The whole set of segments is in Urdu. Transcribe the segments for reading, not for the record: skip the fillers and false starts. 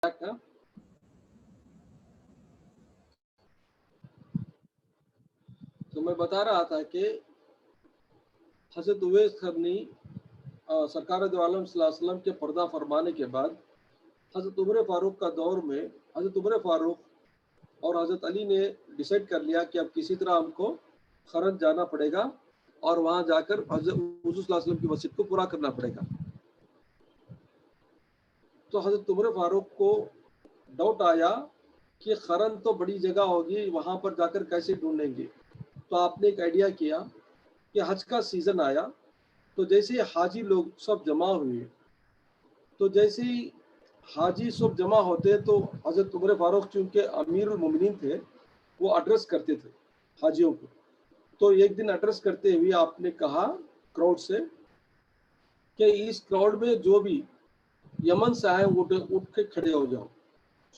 کا تو میں بتا رہا تھا کہ حضرت اویس قرنی سرکار دو عالم صلی اللہ علیہ وسلم کے پردہ فرمانے کے بعد حضرت عمر فاروق کا دور میں حضرت عمر فاروق اور حضرت علی نے ڈیسائیڈ کر لیا کہ اب کسی طرح ہم کو خرج جانا پڑے گا اور وہاں جا کر حضرت حضور صلی اللہ علیہ وسلم کی مسجد کو پورا کرنا پڑے گا. تو حضرت عمر فاروق کو ڈاؤٹ آیا کہ خرن تو بڑی جگہ ہوگی, وہاں پر جا کر کیسے ڈھونڈیں گے. تو آپ نے ایک آئیڈیا کیا کہ حج کا سیزن آیا تو جیسے حاجی لوگ سب جمع ہوئے, تو جیسے ہی حاجی سب جمع ہوتے تو حضرت عمر فاروق چونکہ امیر المومنین تھے وہ ایڈریس کرتے تھے حاجیوں کو. تو ایک دن ایڈریس کرتے ہوئے آپ نے کہا کراؤڈ سے کہ اس کراؤڈ میں جو بھی یمن سے آئے اٹھ کے کھڑے ہو جاؤ.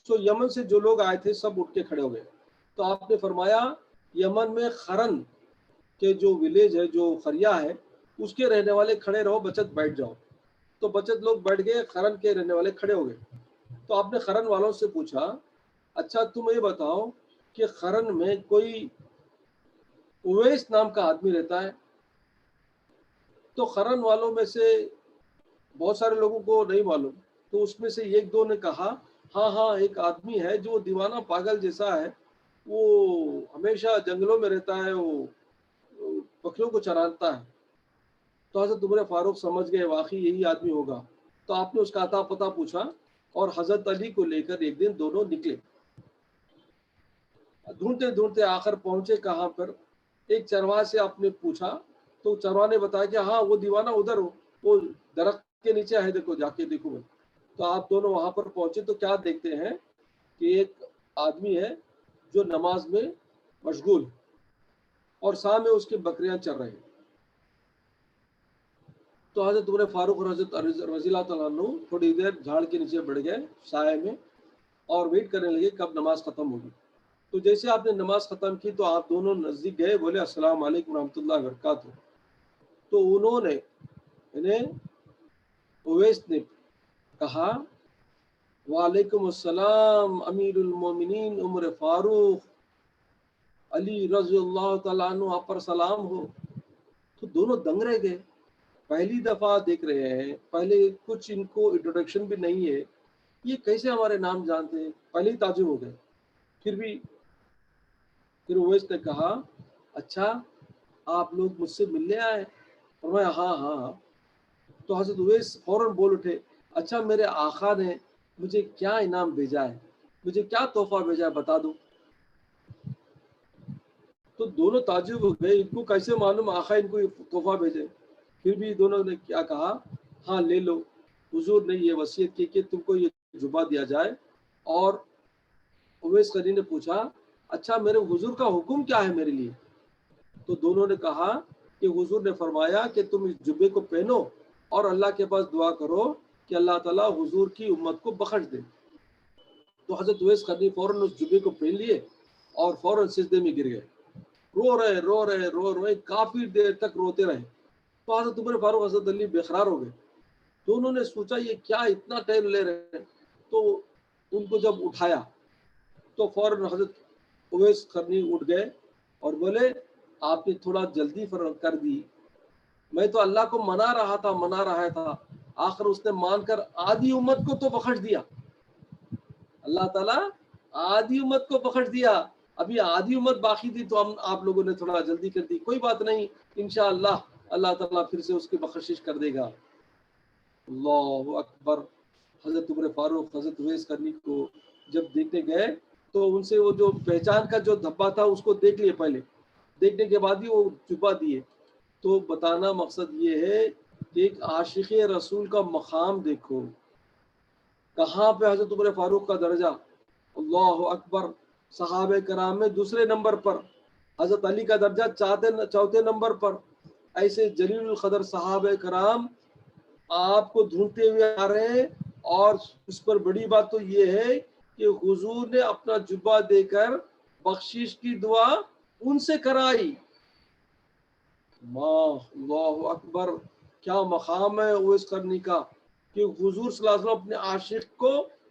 تو یمن سے جو لوگ آئے تھے سب اٹھ کے کھڑے ہو گئے. تو آپ نے فرمایا یمن میں خرن کے جو ولیج ہے, جو خریا ہے, اس کے رہنے والے کھڑے رہو, بچت بیٹھ جاؤ. تو بچت لوگ بیٹھ گئے, خرن کے رہنے والے کھڑے ہو گئے. تو آپ نے خرن والوں سے پوچھا اچھا تم یہ بتاؤ کہ خرن میں کوئی اویس نام کا آدمی رہتا ہے؟ تو خرن والوں میں سے بہت سارے لوگوں کو نہیں معلوم. تو اس میں سے ایک دو نے کہا ہاں ایک آدمی ہے جو دیوانہ پاگل جیسا ہے, وہ ہمیشہ جنگلوں میں رہتا ہے, وہ بکریوں کو چراتا ہے. تو حضرت عمر فاروق سمجھ گئے واقعی یہی آدمی ہوگا. تو آپ نے اس کا عطا پتہ پوچھا اور حضرت علی کو لے کر ایک دن دونوں نکلے. ڈھونڈتے ڈھونڈتے آخر پہنچے کہاں پر, ایک چرواہے سے آپ نے پوچھا تو چرواہے نے بتایا کہ ہاں وہ دیوانہ ادھر ہو, وہ درخت کے نیچے ہے, دیکھو جا کے دیکھو. تو آپ دونوں وہاں پر پہنچے تو کیا دیکھتے ہیں کہ ایک آدمی ہے جو نماز میں مشغول اور سامنے اس کے بکریاں چر رہے ہیں. تو حضرت عمر فاروق اور حضرت رضی اللہ تعالیٰ عنہ تھوڑی دیر جھاڑ کے نیچے بیٹھ گئے سائے میں اور ویٹ کرنے لگے کب نماز ختم ہوگی. تو جیسے آپ نے نماز ختم کی تو آپ دونوں نزدیک گئے, بولے السلام علیکم ورحمۃ اللہ وبرکاتہ. تو انہوں نے انہیں اویس نے کہا وعلیکم السلام امیر المومنین عمر فاروق, علی رضی اللہ تعالیٰ عنہ آپ پر سلام ہو. تو دونوں دنگ رہ گئے, پہلی دفعہ دیکھ رہے ہیں, پہلے کچھ ان کو انٹروڈکشن بھی نہیں ہے, یہ کیسے ہمارے نام جانتے ہیں, پہلے ہی تعجب ہو گئے. پھر اویس نے کہا اچھا آپ لوگ مجھ سے ملنے آئے؟ فرمایا ہاں. تو حضرت اویس فوراً بول اٹھے اچھا میرے آقا نے مجھے کیا انعام بھیجا ہے, مجھے کیا تحفہ بھیجا ہے بتا دو. تو دونوں تعجب ہو گئے, ان کو کیسے معلوم آقا ان کو تحفہ بھیجے. پھر بھی دونوں نے کیا کہا ہاں لے لو, حضور نے یہ وصیت کی کہ تم کو یہ جبہ دیا جائے. اور اویس قرنی نے پوچھا اچھا میرے حضور کا حکم کیا ہے میرے لیے؟ تو دونوں نے کہا کہ حضور نے فرمایا کہ تم اس جبے کو پہنو اور اللہ کے پاس دعا کرو کہ اللہ تعالیٰ حضور کی امت کو بخش دے. تو حضرت اویس قرنی فوراً اس جبے کو پہن لیے اور فوراً سجدے میں گر گئے, رو رہے کافی دیر تک روتے رہے. تو حضرت عمر فاروق حضرت علی بےقرار ہو گئے. تو انہوں نے سوچا یہ کیا اتنا ٹائم لے رہے ہیں. تو ان کو جب اٹھایا تو فوراً حضرت اویس قرنی اٹھ گئے اور بولے آپ نے تھوڑا جلدی کر دی, میں تو اللہ کو منا رہا تھا, آخر اس نے مان کر آدھی امت کو تو بخش دیا. اللہ تعالیٰ آدھی امت کو بخش دیا, ابھی آدھی امت باقی تھی تو ہم آپ لوگوں نے تھوڑا جلدی کر دی. کوئی بات نہیں, انشاءاللہ اللہ تعالیٰ پھر سے اس کی بخشش کر دے گا. اللہ اکبر. حضرت عمر فاروق حضرت اویس قرنی کو جب دیکھنے گئے تو ان سے وہ جو پہچان کا جو دھبا تھا اس کو دیکھ لیے, پہلے دیکھنے کے بعد ہی وہ چپا دیے. تو بتانا مقصد یہ ہے کہ ایک عاشق رسول کا مقام دیکھو, کہاں پہ حضرت عمر فاروق کا درجہ, اللہ اکبر. صحابہ کرام میں دوسرے نمبر پر, حضرت علی کا درجہ چوتھے نمبر پر. ایسے جلیل القدر صحابہ کرام آپ کو ڈھونڈتے ہوئے آ رہے ہیں. اور اس پر بڑی بات تو یہ ہے کہ حضور نے اپنا جبہ دے کر بخشش کی دعا ان سے کرائی. اللہ اکبر. کیا مقام ہے اویس قرنی کا کہ حضور صلی اللہ علیہ وسلم اپنے عاشق کو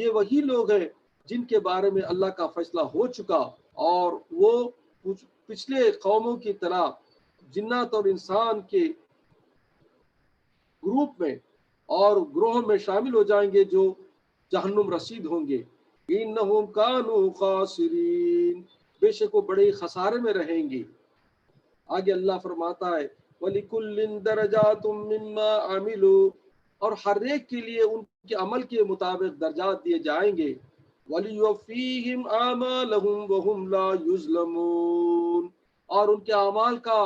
یہ وہی لوگ ہیں جن کے بارے میں اللہ کا فیصلہ ہو چکا، اور وہ پچھلے قوموں کی طرح جنات اور انسان کے گروپ میں اور گروہ میں شامل ہو جائیں گے جو جہنم رسید ہوں گے۔ انہم کانوا خاسرین، بے شک وہ بڑے خسارے میں رہیں گے۔ آگے اللہ فرماتا ہے وَلِكُلٍّ دَرَجَاتٌ مِّمَّا عَمِلُوا، اور ہر ایک کے لیے ان کے عمل کے مطابق درجات دیے جائیں گے۔ وَلِيُوَفِّيهِمْ أَعْمَالَهُمْ وَهُمْ لَا يُظْلَمُونَ، اور ان کے اعمال کا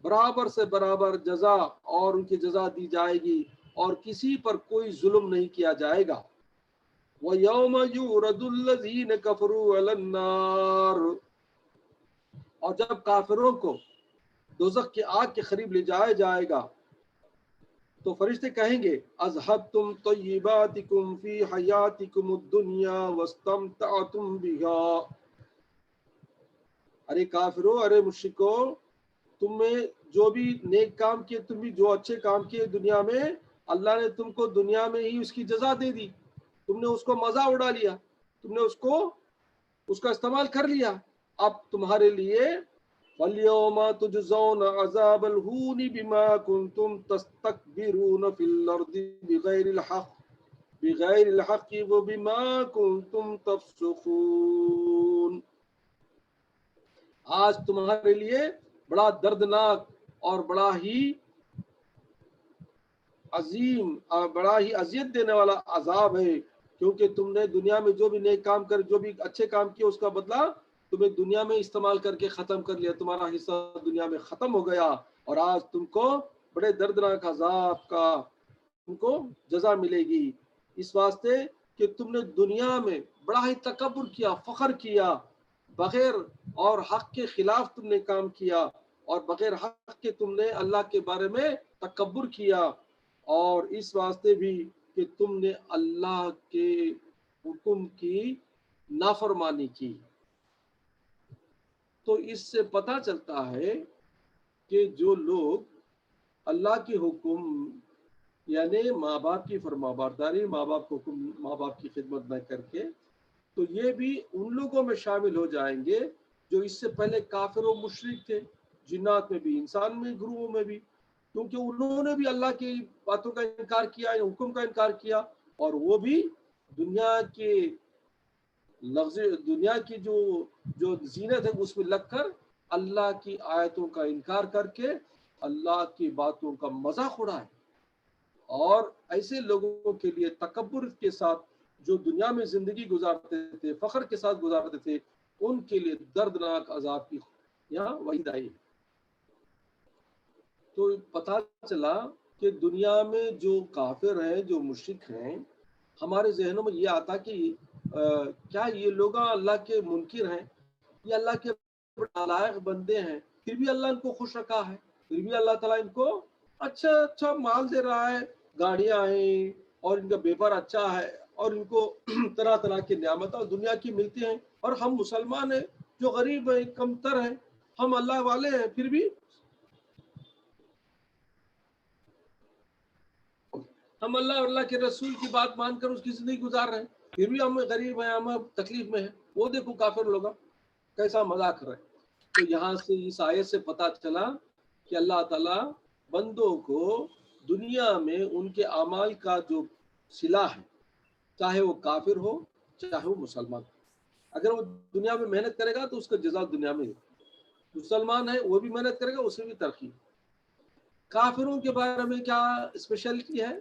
برابر سے برابر جزا اور ان کی جزا دی جائے گی، اور کسی پر کوئی ظلم نہیں کیا جائے گا۔ وَيَوْمَ يُعْرَضُ الَّذِينَ كَفَرُوا عَلَى النَّارِ، اور جب کافروں کو دوزخ کی آگ کے قریب لے جایا جائے گا تو فرشتے کہیں گے اذهبتم طیباتکم فی حیاتکم الدنیا واستمتعتم بها، ارے کافرو، ارے مشرکو، تم میں جو بھی نیک کام کیے، تم بھی جو اچھے کام کیے دنیا میں، اللہ نے تم کو دنیا میں ہی اس کی جزا دے دی، تم نے اس کو مزہ اڑا لیا، تم نے اس کا استعمال کر لیا، اب تمہارے لیے وَالْيَوْمَ تُجْزَوْنَ عَذَابَ الْهُونِ بِمَا كُنْتُمْ تَسْتَكْبِرُونَ فِي الْأَرْضِ بِغَيْرِ الْحَقِّ وَبِمَا كُنْتُمْ تَفْسُقُونَ، آج تمہارے لیے بڑا دردناک اور بڑا ہی عظیم اور بڑا ہی اذیت دینے والا عذاب ہے، کیونکہ تم نے دنیا میں جو بھی نیک کام کر، جو بھی اچھے کام کیے، اس کا بدلہ تمہیں دنیا میں استعمال کر کے ختم کر لیا، تمہارا حصہ دنیا میں ختم ہو گیا، اور آج تم کو بڑے دردناک عذاب کا تم کو جزا ملے گی، اس واسطے کہ تم نے دنیا میں بڑا ہی تکبر کیا، فخر کیا، بغیر اور حق کے خلاف تم نے کام کیا، اور بغیر حق کے تم نے اللہ کے بارے میں تکبر کیا، اور اس واسطے بھی کہ تم نے اللہ کے حکم کی نافرمانی کی۔ تو اس سے پتہ چلتا ہے کہ جو لوگ اللہ کے حکم یعنی ماں باپ کی فرما برداری، ماں باپ کو حکم، ماں باپ کی خدمت نہ کر کے، تو یہ بھی ان لوگوں میں شامل ہو جائیں گے جو اس سے پہلے کافر و مشرک تھے، جنات میں بھی، انسان میں، گروہوں میں بھی، کیونکہ انہوں نے بھی اللہ کی باتوں کا انکار کیا، حکم کا انکار کیا، اور وہ بھی دنیا کے لفظ، دنیا کی جو زینت ہے اس میں لگ کر اللہ کی آیتوں کا انکار کر کے اللہ کی باتوں کا مذاق اڑائے، اور ایسے لوگوں کے لیے تکبر کے ساتھ جو دنیا میں زندگی گزارتے تھے، فخر کے ساتھ گزارتے تھے، ان کے لیے دردناک عذاب کی یہاں وعید آئی۔ تو پتہ چلا کہ دنیا میں جو کافر ہیں، جو مشرک ہیں، ہمارے ذہنوں میں یہ آتا کہ کیا یہ لوگ اللہ کے منکر ہیں، یہ اللہ کے نالائق بندے ہیں، پھر بھی اللہ ان کو خوش رکھا ہے، پھر بھی اللہ تعالیٰ ان کو اچھا مال دے رہا ہے، گاڑیاں ہیں، اور ان کا بیپار اچھا ہے، اور ان کو طرح طرح کی نعمتیں دنیا کی ملتی ہیں، اور ہم مسلمان ہیں جو غریب ہیں، کم تر ہیں، ہم اللہ والے ہیں، پھر بھی ہم اللہ اور اللہ کے رسول کی بات مان کر اس کی زندگی گزار رہے ہیں، پھر بھی ہم غریب ہیں، ہم تکلیف میں ہیں، وہ دیکھو کافر لوگ کیسا مذاق کر رہے ہیں۔ تو یہاں سے اس آیت سے پتہ چلا کہ اللہ تعالیٰ بندوں کو دنیا میں ان کے اعمال کا جو صلہ ہے، چاہے وہ کافر ہو چاہے وہ مسلمان ہو، اگر وہ دنیا میں محنت کرے گا تو اس کا جزا دنیا میں، مسلمان ہے وہ بھی محنت کرے گا، اسے بھی ترقی۔ کافروں کے بارے میں کیا اسپیشلٹی ہے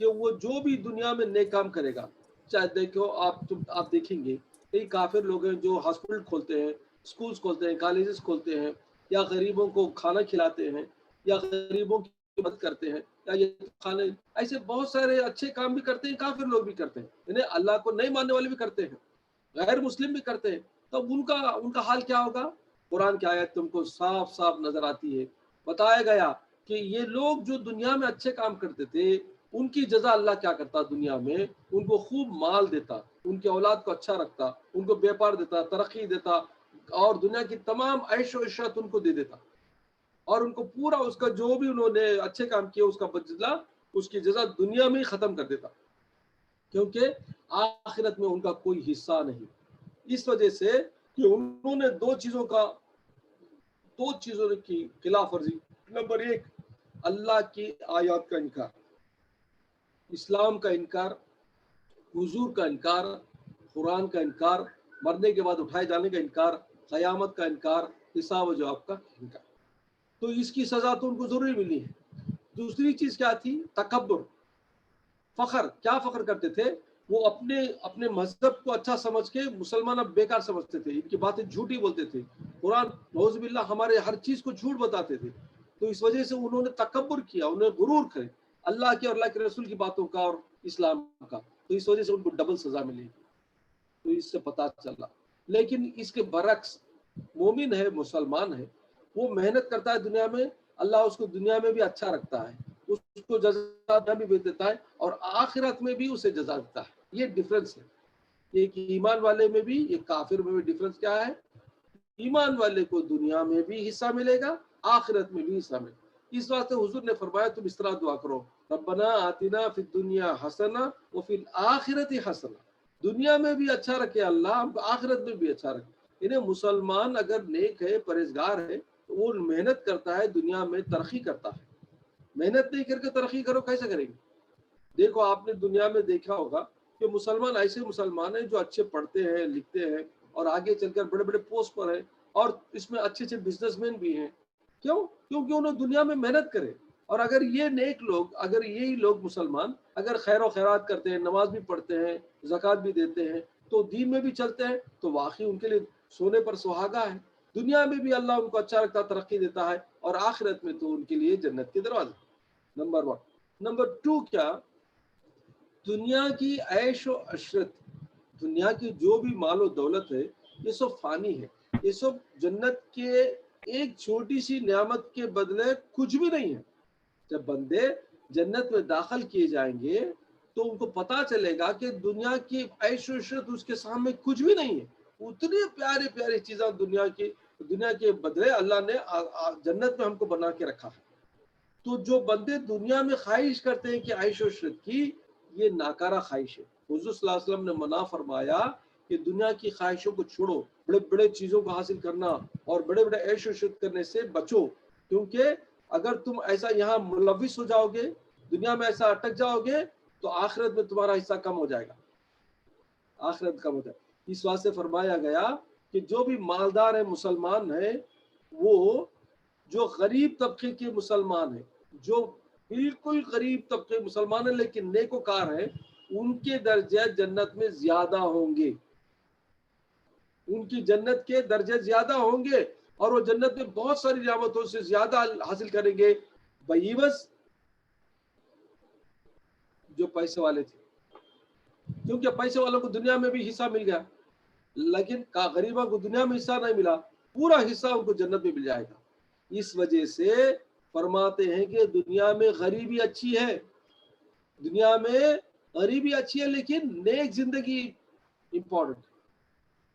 کہ وہ جو بھی دنیا میں نیک کام کرے گا، چاہے دیکھو آپ دیکھیں گے کئی کافر لوگ ہیں جو ہاسپٹل کھولتے ہیں، اسکولز کھولتے ہیں، کالجز کھولتے ہیں، یا غریبوں کو کھانا کھلاتے ہیں، یا غریبوں کی مدد کرتے ہیں، یا یہ کھانے، ایسے بہت سارے اچھے کام بھی کرتے ہیں، کافر لوگ بھی کرتے ہیں، یعنی اللہ کو نہیں ماننے والے بھی کرتے ہیں، غیر مسلم بھی کرتے ہیں، تو ان کا حال کیا ہوگا؟ قرآن کی آیت تم کو صاف صاف نظر آتی ہے، بتایا گیا کہ یہ لوگ جو دنیا میں اچھے کام کرتے تھے، ان کی جزا اللہ کیا کرتا دنیا میں، ان کو خوب مال دیتا، ان کے اولاد کو اچھا رکھتا، ان کو بیپار دیتا، ترقی دیتا، اور دنیا کی تمام عیش و عشرت ان کو دے دیتا، اور ان کو پورا اس کا جو بھی انہوں نے اچھے کام کیے اس کا بدلہ، اس کی جزا دنیا میں ہی ختم کر دیتا۔ کیونکہ آخرت میں ان کا کوئی حصہ نہیں. اس وجہ سے کہ انہوں نے دو چیزوں کی خلاف ورزی. نمبر ایک، اللہ کی آیات کا انکار، اسلام کا انکار، حضور کا انکار، قرآن کا انکار، مرنے کے بعد اٹھائے جانے کا انکار، قیامت کا انکار، حساب و جواب کا انکار. تو اس کی سزا تو ان کو ضروری ملی ہے. دوسری چیز کیا تھی؟ تکبر، فخر. کیا فخر کرتے تھے؟ وہ اپنے مذہب کو اچھا سمجھ کے مسلمان اب بیکار سمجھتے تھے، ان کی باتیں جھوٹی بولتے تھے، قرآن نعوذ باللہ ہمارے ہر چیز کو جھوٹ بتاتے تھے. تو اس وجہ سے انہوں نے تکبر کیا، انہوں نے غرور کرے اللہ کے اور اللہ کے رسول کی باتوں کا اور اسلام کا. تو اس وجہ سے ان کو ڈبل سزا ملی. تو اس سے پتا چلا. لیکن اس کے برعکس مومن ہے، مسلمان ہے، وہ محنت کرتا ہے دنیا میں، اللہ اس کو دنیا میں بھی اچھا رکھتا ہے، اس کو جزا بھی دیتا ہے اور آخرت میں بھی اسے جزا دیتا ہے. یہ ڈفرنس ہے. ایک ایمان والے میں بھی، ایک کافر میں بھی ڈفرنس کیا ہے؟ ایمان والے کو دنیا میں بھی حصہ ملے گا، آخرت میں بھی حصہ ملے گا. اس واسطے حضور نے فرمایا تم اس طرح دعا کرو، ربنا آتنا فی الدنیا حسنہ وفی الآخرۃ حسنہ. دنیا میں بھی اچھا رکھے اللہ، ہم کو آخرت میں بھی اچھا رکھے. انہیں مسلمان اگر نیک ہے، پرہیزگار ہے، تو وہ محنت کرتا ہے، دنیا میں ترقی کرتا ہے. محنت نہیں کر کے ترقی کرو کیسے کریں گے؟ دیکھو آپ نے دنیا میں دیکھا ہوگا کہ مسلمان ایسے مسلمان ہیں جو اچھے پڑھتے ہیں، لکھتے ہیں اور آگے چل کر بڑے بڑے پوسٹ پر ہیں، اور اس میں اچھے اچھے بزنس مین بھی ہیں. کیوں؟ کیونکہ انہوں دنیا میں محنت کرے. اور اگر یہ نیک لوگ، اگر یہی لوگ مسلمان اگر خیر و خیرات کرتے ہیں، نماز بھی پڑھتے ہیں، زکوٰۃ بھی دیتے ہیں، تو دین میں بھی چلتے ہیں، تو واقعی ان کے لیے سونے پر سہاگا ہے. دنیا میں بھی اللہ ان کو اچھا رکھتا، ترقی دیتا ہے، اور آخرت میں تو ان کے لیے جنت کے دروازے. نمبر 1. نمبر 2 کیا؟ دنیا کی عیش و عشرت، دنیا کی جو بھی مال و دولت ہے، یہ سب فانی ہے. یہ سب جنت کے ایک چھوٹی سی نعمت کے بدلے کچھ بھی نہیں ہے. جب بندے جنت میں داخل کیے جائیں گے تو ان کو پتا چلے گا کہ دنیا کی عیش و عشرت اس کے سامنے کچھ بھی نہیں ہے. اتنی پیاری پیاری چیزیں دنیا کے بدلے اللہ نے جنت میں ہم کو بنا کے رکھا ہے. تو جو بندے دنیا میں خواہش کرتے ہیں کہ عیش و عشرت کی، یہ ناکارہ خواہش ہے. حضور صلی اللہ علیہ وسلم نے منع فرمایا کہ دنیا کی خواہشوں کو چھوڑو، بڑے بڑے چیزوں کو حاصل کرنا اور بڑے بڑے عیش و عشرت کرنے سے بچو. کیونکہ اگر تم ایسا یہاں ملوث ہو جاؤ گے، دنیا میں ایسا اٹک جاؤ گے، تو آخرت میں تمہارا حصہ کم ہو جائے گا. آخرت کم ہو جائے گا. اس واسطے فرمایا گیا کہ جو بھی مالدار ہیں، مسلمان ہیں، وہ جو غریب طبقے کے مسلمان ہیں، جو بالکل غریب طبقے مسلمان ہیں لیکن نیکوکار ہیں، ان کے درجے جنت میں زیادہ ہوں گے. ان کی جنت کے درجے زیادہ ہوں گے اور وہ جنت میں بہت ساری نعمتوں سے زیادہ حاصل کریں گے بہیوس جو پیسے والے تھے. کیونکہ پیسے والوں کو دنیا میں بھی حصہ مل گیا، لیکن غریبوں کو دنیا میں حصہ نہیں ملا. پورا حصہ ان کو جنت میں مل جائے گا. اس وجہ سے فرماتے ہیں کہ دنیا میں غریبی اچھی ہے، دنیا میں غریبی اچھی ہے، لیکن نیک زندگی امپورٹنٹ.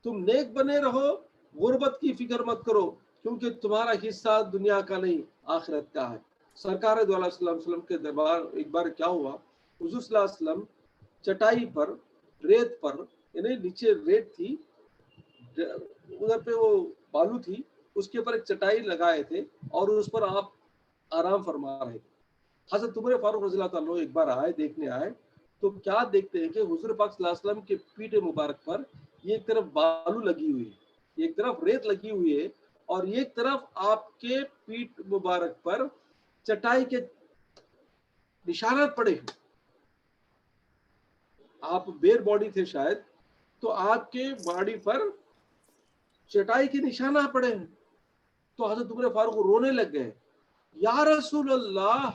تم نیک بنے رہو، غربت کی فکر مت کرو، کیونکہ تمہارا حصہ دنیا کا نہیں، آخرت کا ہے. سرکار دو علیہ وسلم کے دربار ایک بار کیا ہوا، حضور صلی اللہ علیہ وسلم چٹائی پر، ریت پر، یعنی نیچے ریت تھی، ادھر پہ وہ بالو تھی، اس کے اوپر ایک چٹائی لگائے تھے اور اس پر آپ آرام فرما رہے تھے. حضرت عمر فاروق رضی اللہ تعالیٰ ایک بار دیکھنے آئے تو کیا دیکھتے ہیں کہ حضور پاک صلی اللہ علیہ وسلم کے پیٹھ مبارک پر ایک طرف بالو لگی ہوئی ہے، ایک طرف ریت لگی ہوئی ہے، اور ایک طرف آپ کے پیٹھ مبارک پر چٹائی کے نشانات پڑے ہیں. آپ بیر باڈی تھے شاید، تو آپ کے باڈی پر چٹائی کے نشانات پڑے ہیں. تو حضرت عمر فاروق رونے لگ گئے، یا رسول اللہ،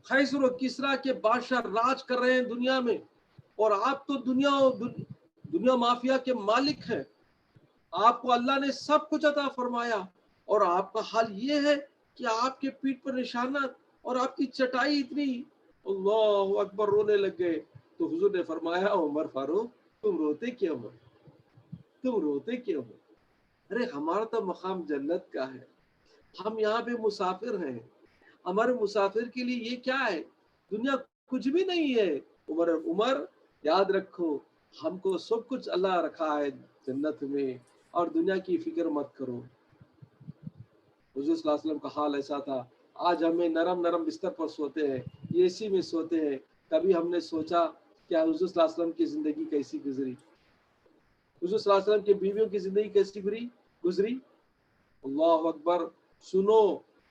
قیصر و کسریٰ کے بادشاہ راج کر رہے ہیں دنیا میں، اور آپ تو دنیا مافیا کے مالک ہیں، آپ کو اللہ نے سب کچھ عطا فرمایا، اور آپ کا حال یہ ہے کہ آپ کے پیٹھ پر نشانات اور آپ کی چٹائی اتنی. اللہ اکبر، رونے لگ گئے. تو حضور نے فرمایا، عمر فاروق تم روتے کیوں ہو؟ تم روتے کیوں ہو؟ ارے ہمارا تو مقام جنت کا ہے، ہم یہاں پہ مسافر ہیں. ہمارے مسافر کے لیے یہ کیا ہے؟ دنیا کچھ بھی نہیں ہے. عمر یاد رکھو ہم کو سب کچھ اللہ رکھا ہے جنت میں، اور دنیا کی فکر مت کرو۔ حضور صلی اللہ علیہ وسلم کا حال ایسا تھا، آج ہمیں نرم نرم بستر پر سوتے ہیں، اے سی میں سوتے ہیں، کبھی ہم نے سوچا کیا حضور صلی اللہ علیہ وسلم کی زندگی کیسی گزری، حضور صلی اللہ علیہ وسلم کی بیویوں کی زندگی کیسی گزری؟ اللہ اکبر۔ سنو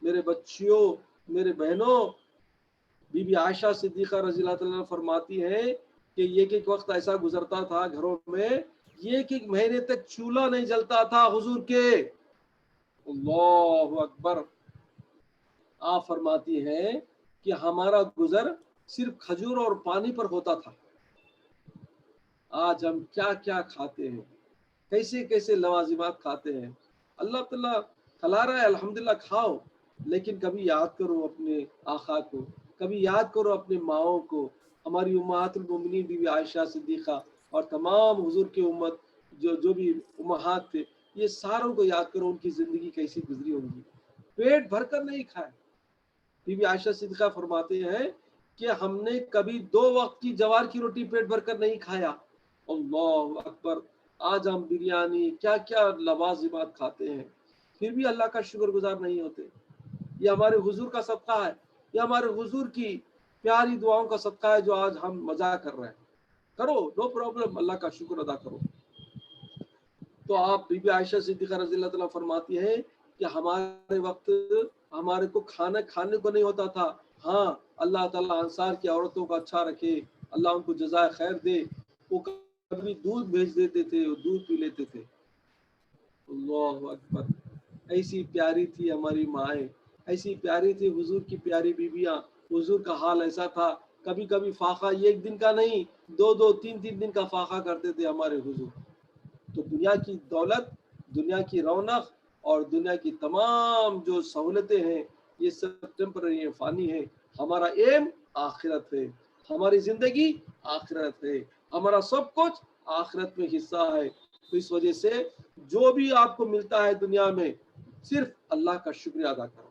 میرے بچیوں، میرے بہنوں، بی بی عائشہ صدیقہ رضی اللہ تعالیٰ عنہ فرماتی ہیں کہ ایک وقت ایسا گزرتا تھا گھروں میں، ایک مہینے تک چولہا نہیں جلتا تھا حضور کے۔ اللہ اکبر۔ آپ فرماتی ہیں کہ ہمارا گزر صرف کھجور اور پانی پر ہوتا تھا۔ آج ہم کیا کیا کھاتے ہیں، کیسے کیسے لوازمات کھاتے ہیں۔ اللہ تعالیٰ کھلا رہا ہے، الحمدللہ کھاؤ، لیکن کبھی یاد کرو اپنے آقا کو، کبھی یاد کرو اپنے ماؤں کو، ہماری امہات المومنین بی بی عائشہ صدیقہ اور تمام حضور کی امت جو بھی امہات تھے، یہ ساروں کو یاد کرو ان کی زندگی کیسی گزری ہوں گی۔ پیٹ بھر کر نہیں کھائے۔ بی بی عائشہ صدیقہ فرماتے ہیں کہ ہم نے کبھی 2 وقت کی جوار کی روٹی پیٹ بھر کر نہیں کھایا۔ اللہ اکبر۔ آج ہم بریانی کیا کیا لوازمات کھاتے ہیں، پھر بھی اللہ کا شکر گزار نہیں ہوتے۔ یہ ہمارے حضور کا صدقہ ہے، یہ ہمارے حضور کی پیاری دعاؤں کا صدقہ ہے جو آج ہم مزاح کر رہے ہیں۔ کرو، نو پرابلم، اللہ کا شکر ادا کرو۔ تو آپ بی بی عائشہ صدیقہ رضی اللہ تعالیٰ فرماتی ہیں کہ ہمارے وقت ہمارے کو کھانے کو نہیں ہوتا تھا۔ ہاں، اللہ تعالیٰ انصار کی عورتوں کو اچھا رکھے، اللہ ان کو جزائے خیر دے، وہ کبھی دودھ بھیج دیتے تھے، وہ دودھ پی لیتے تھے۔ اللہ اکبر۔ ایسی پیاری تھی ہماری مائیں، ایسی پیاری تھی حضور کی پیاری بیویاں۔ حضور کا حال ایسا تھا، کبھی کبھی فاقہ 1 دن کا نہیں، 2 3 دن کا فاقہ کرتے تھے ہمارے حضور۔ تو دنیا کی دولت، دنیا کی رونق اور دنیا کی تمام جو سہولتیں ہیں، یہ سب ٹیمپرری ہیں، فانی ہیں۔ ہمارا ایم آخرت ہے، ہماری زندگی آخرت ہے، ہمارا سب کچھ آخرت میں حصہ ہے۔ تو اس وجہ سے جو بھی آپ کو ملتا ہے دنیا میں، صرف اللہ کا شکریہ ادا کرو۔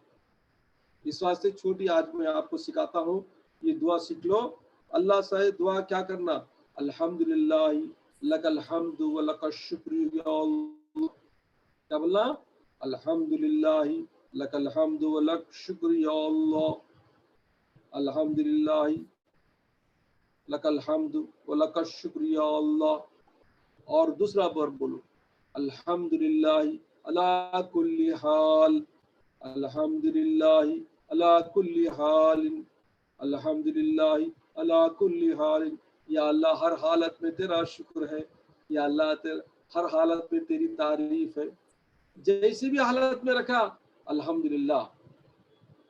اس واسطے چھوٹی آج میں آپ کو سکھاتا ہوں، یہ دعا سیکھ لو۔ اللہ سے دعا کیا کرنا؟ الحمدللہ لک الحمد و لک الشکر یا اللہ۔ کیا بولنا؟ الحمدللہ لک الحمد و لک الشکر یا اللہ، الحمدللہ لک الحمد و لک الشکر یا اللہ۔ اور دوسرا بار بولو، الحمدللہ علی کل حال، الحمدللہ علی کل حال، الحمدللہ علی کل حال۔ یا اللہ ہر حالت میں تیرا شکر ہے، یا اللہ ہر حالت میں تیری تعریف ہے۔ جیسی بھی حالت میں رکھا الحمدللہ۔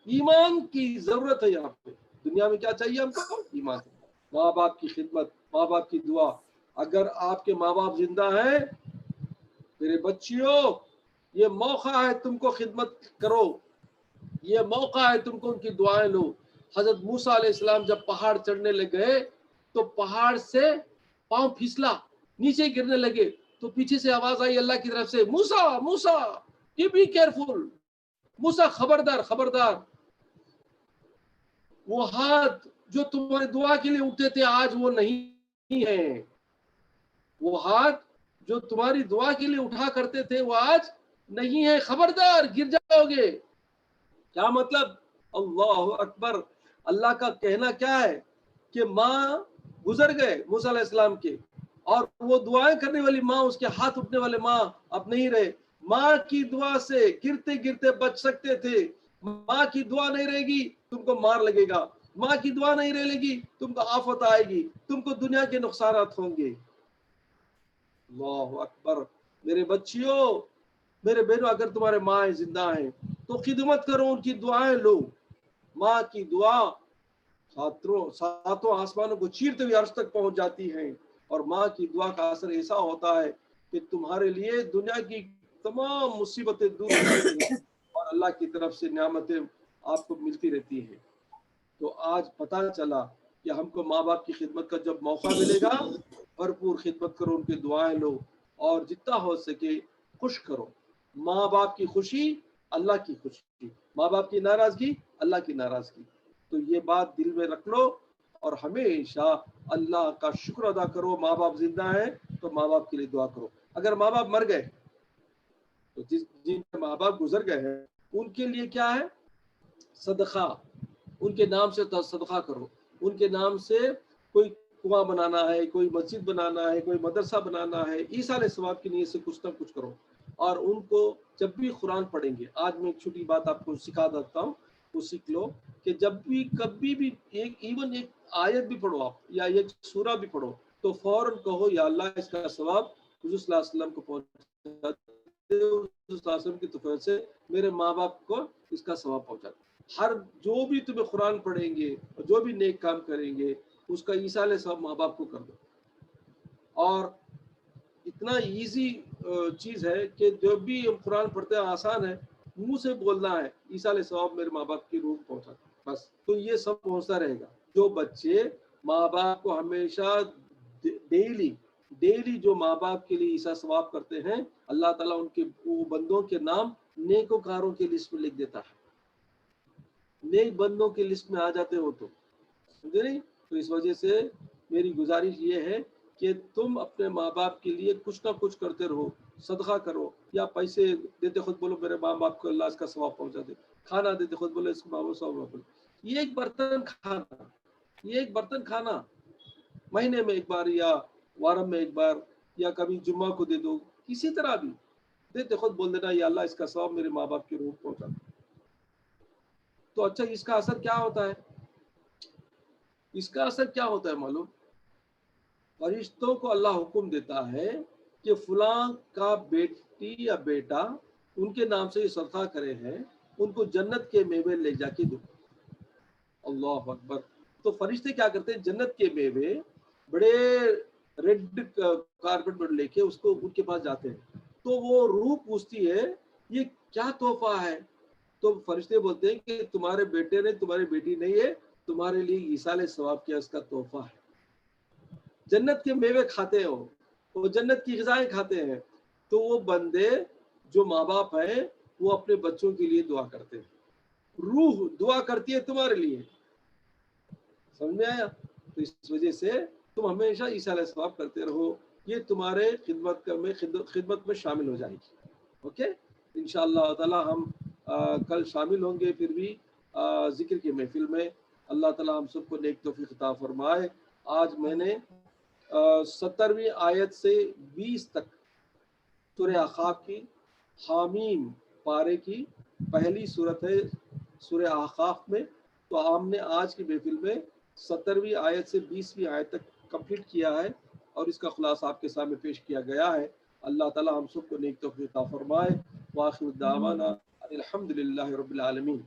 ایمان کی ضرورت ہے یہاں پہ، دنیا میں کیا چاہیے ہم کو؟ ایمان۔ ماں باپ کی خدمت، ماں باپ کی دعا۔ اگر آپ کے ماں باپ زندہ ہیں، میرے بچیوں، یہ موقع ہے تم کو خدمت کرو، یہ موقع ہے تم کو ان کی دعائیں لو۔ حضرت موسیٰ علیہ السلام جب پہاڑ چڑھنے لگ گئے تو پہاڑ سے پاؤں پھسلا، نیچے گرنے لگے، تو پیچھے سے آواز آئی اللہ کی طرف سے، موسیٰ موسیٰ بی کیئرفل، موسیٰ خبردار خبردار، وہ ہاتھ جو تمہاری دعا کے لیے اٹھتے تھے آج وہ نہیں ہیں، وہ ہاتھ جو تمہاری دعا کے لیے اٹھا کرتے تھے وہ آج نہیں ہے، خبردار گر جاؤ گے۔ کیا مطلب؟ اللہ اکبر۔ اللہ کا کہنا کیا ہے کہ ماں گزر گئے موسیٰ علیہ السلام کے، اور وہ دعائیں کرنے والی ماں، اس کے ہاتھ اٹھنے والے ماں اب نہیں رہے۔ ماں کی دعا سے گرتے گرتے بچ سکتے تھے، ماں کی دعا نہیں رہے گی تم کو مار لگے گا، ماں کی دعا نہیں رہے گی تم کو آفت آئے گی، تم کو دنیا کے نقصانات ہوں گے۔ اللہ اکبر۔ میرے بچیوں، میرے بہنوں، اگر تمہارے ماں زندہ ہیں تو خدمت کرو، ان کی دعائیں لو۔ ماں کی دعا ساتوں آسمانوں کو چیرتے ہوئے عرش تک پہنچ جاتی ہیں، اور ماں کی دعا کا اثر ایسا ہوتا ہے کہ تمہارے لیے دنیا کی تمام مصیبتیں دور ہو جاتی ہیں اور اللہ کی طرف سے نعمتیں آپ کو ملتی رہتی ہیں۔ تو آج پتہ چلا کہ ہم کو ماں باپ کی خدمت کا جب موقع ملے گا، بھرپور خدمت کرو، ان کی دعائیں لو، اور جتنا ہو سکے خوش کرو۔ ماں باپ کی خوشی اللہ کی خوشی، ماں باپ کی ناراضگی اللہ کی ناراضگی۔ تو یہ بات دل میں رکھ لو اور ہمیشہ اللہ کا شکر ادا کرو. ماں باپ زندہ ہیں تو ماں باپ کے لیے دعا کرو. اگر ماں باپ مر گئے تو جن کے ماں باپ گزر گئے ہیں ان کے لیے کیا ہے؟ صدقہ. ان کے نام سے صدقہ کرو. ان کے نام سے کوئی کنواں بنانا ہے, کوئی مسجد بنانا ہے, کوئی مدرسہ بنانا ہے, ایصال ثواب کی نیت سے کچھ نہ کچھ کرو. اور ان کو جب بھی قرآن پڑھیں گے, آج میں ایک چھوٹی بات آپ کو سکھا دیتا ہوں, وہ سیکھ لو کہ جب بھی کبھی بھی ایون ایک آیت بھی پڑھو آپ یا ایک سورہ بھی پڑھو تو فوراً کہو یا اللہ اس کا ثواب حضور صلی اللہ علیہ وسلم کو پہنچا دے, حضور صلی اللہ علیہ وسلم کی توفیق سے میرے ماں باپ کو اس کا ثواب پہنچا دے. ہر جو بھی تمہیں قرآن پڑھیں گے اور جو بھی نیک کام کریں گے اس کا ایصال ثواب ماں باپ کو کر دو. اور اتنا ایزی چیز ہے کہ جو بھی ہم قرآن پڑھتے ہیں آسان ہے, منہ سے بولنا ہے ایصال ثواب میرے ماں باپ کی روح پہنچا دو, بس. تو یہ سب پہنچتا رہے گا. جو بچے ماں باپ کو ہمیشہ ڈیلی جو ماں باپ کے لیے ایسا ثواب کرتے ہیں, اللہ تعالیٰ ان کے وہ بندوں کے نام نیکوکاروں کی لسٹ میں لکھ دیتا ہے. نیک بندوں کی لسٹ میں آ جاتے ہو تو سمجھے نہیں. تو اس وجہ سے میری گزارش یہ ہے کہ تم اپنے ماں باپ کے لیے کچھ نہ کچھ کرتے رہو. صدقہ کرو یا پیسے دیتے خود بولو میرے ماں باپ کو اللہ اس کا ثواب پہنچا دے. کھانا دیتے خود بولو اس کو ماں باپ ثواب. یہ ایک برتن کھانا مہینے میں ایک بار یا وارم میں ایک بار یا کبھی جمعہ کو دے دو, کسی طرح بھی دیتے خود بول دینا یا اللہ اس کا ثواب میرے ماں باپ کی روح پہنچا دے. تو اچھا اس کا اثر کیا ہوتا ہے؟ اس کا اثر کیا ہوتا ہے معلوم؟ فرشتوں کو اللہ حکم دیتا ہے کہ فلاں کا بیٹی یا بیٹا ان کے نام سے یہ صدقہ کرے ہیں, ان کو جنت کے میوے لے جا کے دو. اللہ اکبر. تو فرشتے کیا کرتے ہیں, جنت کے میوے بڑے ریڈ کارپٹ پر لے کے اس کو ان کے پاس جاتے ہیں. تو وہ روح پوچھتی ہے یہ کیا تحفہ ہے؟ تو فرشتے بولتے ہیں کہ تمہارے بیٹے نے تمہاری بیٹی نہیں ہے, تمہارے لیے ایصال ثواب کیا اس کا تحفہ ہے. جنت کے میوے کھاتے ہو, وہ جنت کی غذائیں کھاتے ہیں. تو وہ بندے جو ماں باپ ہیں وہ اپنے بچوں کے لیے دعا کرتے ہیں. روح دعا کرتی ہے تمہارے لیے. سمجھ میں آیا؟ تو اس وجہ سے تم ہمیشہ ایصال ثواب کرتے رہو, یہ تمہارے خدمت میں شامل ہو جائے گی. اوکے, انشاءاللہ تعالی ہم کل شامل ہوں گے پھر بھی ذکر کی محفل میں. اللہ تعالی ہم سب کو نیک توفیق عطا فرمائے. آج میں نے 70ویں آیت سے 20 تک سورہ احقاف کی حامیم پارے کی پہلی صورت ہے سورہ احقاف میں. تو ہم نے آج کی محفل میں 70ویں آیت سے 20ویں آیت تک کمپلیٹ کیا ہے اور اس کا خلاصہ آپ کے سامنے پیش کیا گیا ہے. اللہ تعالی ہم سب کو نیک توفیق عطا فرمائے. وآخر دعوانا الحمدللہ رب العالمین.